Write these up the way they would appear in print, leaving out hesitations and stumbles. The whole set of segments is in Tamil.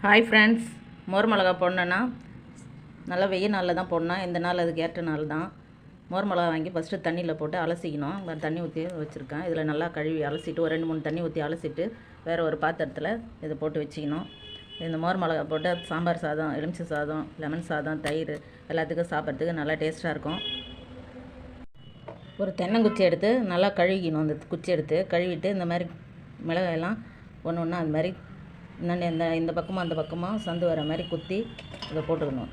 ஹாய் ஃப்ரெண்ட்ஸ், மோர் மிளகா போடணுன்னா நல்லா வெயில் நாளில் தான் போடணும். இந்த நாள் அதுக்கு ஏற்ற நாள் தான். மோர் மிளகா வாங்கி ஃபஸ்ட்டு தண்ணியில் போட்டு அலசிக்கணும். தண்ணி ஊற்றி வச்சுருக்கேன். இதில் நல்லா கழுவி அலசிட்டு ஒரு 2-3 தண்ணி ஊற்றி அலசிட்டு வேறு ஒரு பாத்திரத்தில் இதை போட்டு வச்சுக்கணும். இந்த மோர் மிளகா போட்டு சாம்பார் சாதம், எலுமிச்சை சாதம், லெமன் சாதம், தயிர் எல்லாத்துக்கும் சாப்பிட்றதுக்கு நல்லா டேஸ்ட்டாக இருக்கும். ஒரு தென்னங்குச்சி எடுத்து நல்லா கழுவிக்கணும். அந்த குச்சி எடுத்து கழுவிட்டு இந்த மாதிரி மிளகாயெல்லாம் ஒன்று ஒன்று அந்த மாதிரி இந்த பக்கமாக அந்த பக்கமாக சந்து வர மாதிரி குத்தி இதை போட்டுக்கணும்.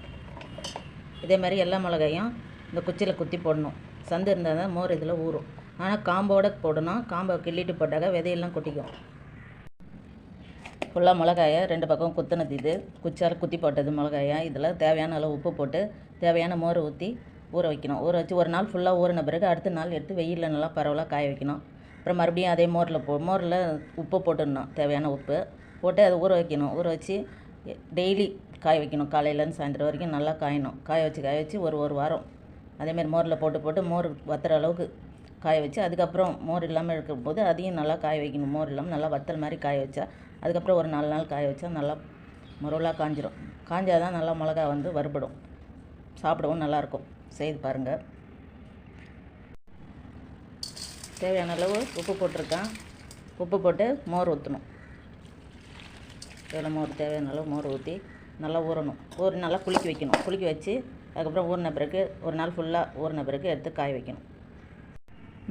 இதே மாதிரி எல்லா மிளகாயும் இந்த குச்சியில் குத்தி போடணும். சந்து இருந்தால் தான் மோர் இதில் ஊறும். ஆனால் காம்போடு போடணும். காம்பை கிள்ளிட்டு போட்டாக்க விதையெல்லாம் கொட்டிக்கும். ஃபுல்லாக மிளகாயை 2 பக்கம் குத்துனது இது குச்சியால் குத்தி போட்டது மிளகாயை. இதில் தேவையான அளவு உப்பு போட்டு தேவையான மோர் ஊற்றி ஊற வைக்கணும். ஊற வச்சு ஒரு நாள் ஃபுல்லாக ஊறின பிறகு அடுத்த நாள் எடுத்து வெயிலில் நல்லா பரவலாக காய வைக்கணும். அப்புறம் மறுபடியும் அதே மோரில் உப்பு போட்டுடணும். தேவையான உப்பு போட்டு அதை ஊற வைக்கணும். ஊற வச்சு டெய்லி காய வைக்கணும். காலையிலேருந்து சாயந்தரம் வரைக்கும் நல்லா காயணும். காய வச்சு ஒரு வாரம் அதேமாதிரி மோரில் போட்டு மோர் வத்துற அளவுக்கு காய வச்சு அதுக்கப்புறம் மோர் இல்லாமல் இருக்கும்போது அதையும் நல்லா காய வைக்கணும். மோர் இல்லாமல் நல்லா வத்தல் மாதிரி காய வச்சா அதுக்கப்புறம் ஒரு 4 நாள் காய வச்சா நல்லா முருவலாக காஞ்சிரும். காஞ்சால் தான் நல்லா மிளகா வறுபடும். சாப்பிடவும் நல்லாயிருக்கும். செய்து பாருங்கள். தேவையான அளவு உப்பு போட்டிருக்கேன். உப்பு போட்டு மோர் ஊற்றணும். மோர் தேவையான அளவு மோர் ஊற்றி நல்லா ஊறணும். நல்லா குலுக்கி வைக்கணும். குலுக்கி வச்சு அதுக்கப்புறம் ஊறின பிறகு ஒரு நாள் ஃபுல்லாக ஊறின பிறகு எடுத்து காய வைக்கணும்.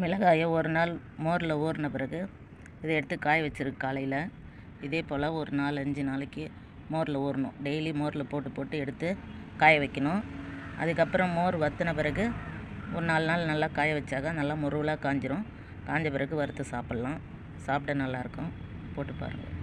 மிளகாயை ஒரு நாள் மோரில் ஊறின பிறகு இதை எடுத்து காய வச்சிருக்கு காலையில். இதே போல் ஒரு 4-5 நாளைக்கு மோரில் ஊறணும். டெய்லி மோரில் போட்டு எடுத்து காய வைக்கணும். அதுக்கப்புறம் மோர் வற்றின பிறகு ஒரு 4 நாள் நல்லா காய வச்சாக்க நல்லா முருவலாக காஞ்சிரும். காஞ்ச பிறகு வறுத்து சாப்பிட்லாம். சாப்பிட நல்லாயிருக்கும். போட்டு பாருங்கள்.